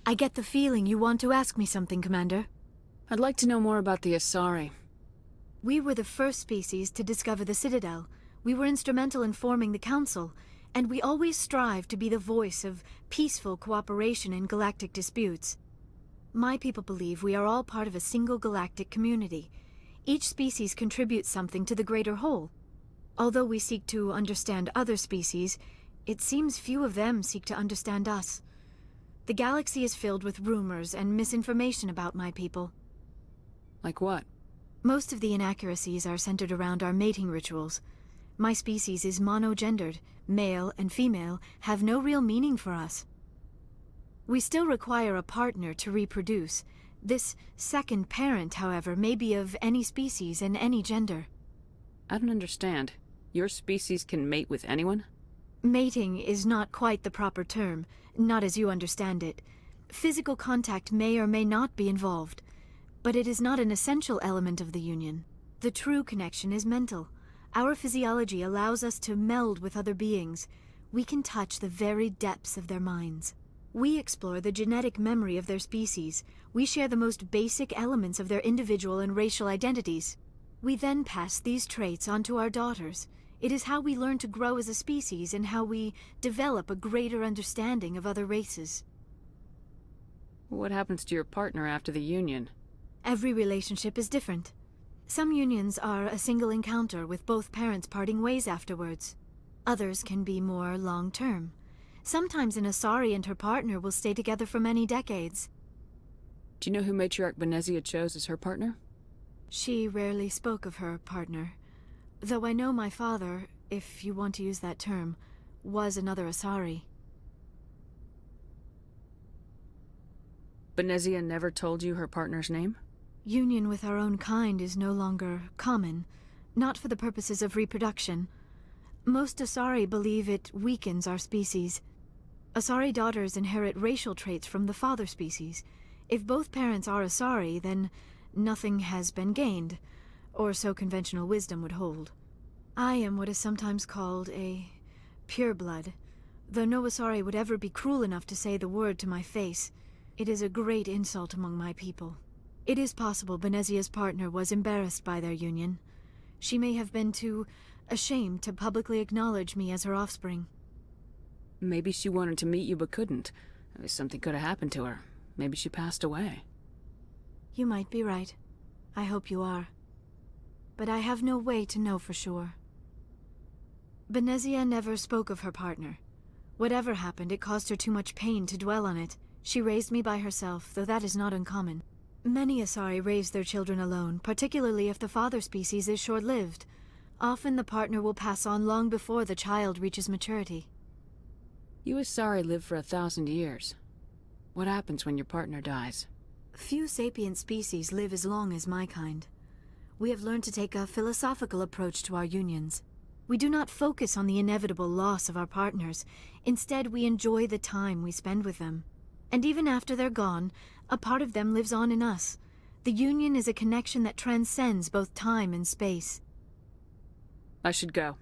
I get the feeling you want to ask me something, Commander. I'd like to know more about the Asari. We were the first species to discover the Citadel. We were instrumental in forming the Council, and we always strive to be the voice of peaceful cooperation in galactic disputes. My people believe we are all part of a single galactic community. Each species contributes something to the greater whole. Although we seek to understand other species, it seems few of them seek to understand us. The galaxy is filled with rumors and misinformation about my people. Like what? Most of the inaccuracies are centered around our mating rituals. My species is monogendered. Male and female have no real meaning for us. We still require a partner to reproduce. This second parent, however, may be of any species and any gender. I don't understand. Your species can mate with anyone? Mating is not quite the proper term, not as you understand it. Physical contact may or may not be involved, but it is not an essential element of the union. The true connection is mental. Our physiology allows us to meld with other beings. We can touch the very depths of their minds. We explore the genetic memory of their species. We share the most basic elements of their individual and racial identities. We then pass these traits on to our daughters. It is how we learn to grow as a species and how we develop a greater understanding of other races. What happens to your partner after the union? Every relationship is different. Some unions are a single encounter with both parents parting ways afterwards. Others can be more long-term. Sometimes an Asari and her partner will stay together for many decades. Do you know who Matriarch Benezia chose as her partner? She rarely spoke of her partner. Though I know my father, if you want to use that term, was another Asari. Benezia never told you her partner's name? Union with our own kind is no longer common, not for the purposes of reproduction. Most Asari believe it weakens our species. Asari daughters inherit racial traits from the father species. If both parents are Asari, then nothing has been gained, or so conventional wisdom would hold. I am what is sometimes called a pureblood, though no Asari would ever be cruel enough to say the word to my face. It is a great insult among my people. It is possible Benezia's partner was embarrassed by their union. She may have been too ashamed to publicly acknowledge me as her offspring. Maybe she wanted to meet you but couldn't. Something could have happened to her. Maybe she passed away. You might be right. I hope you are. But I have no way to know for sure. Benezia never spoke of her partner. Whatever happened, it caused her too much pain to dwell on it. She raised me by herself, though that is not uncommon. Many Asari raise their children alone, particularly if the father species is short-lived. Often the partner will pass on long before the child reaches maturity. You Asari live for 1,000 years. What happens when your partner dies? Few sapient species live as long as my kind. We have learned to take a philosophical approach to our unions. We do not focus on the inevitable loss of our partners. Instead, we enjoy the time we spend with them. And even after they're gone, a part of them lives on in us. The union is a connection that transcends both time and space. I should go.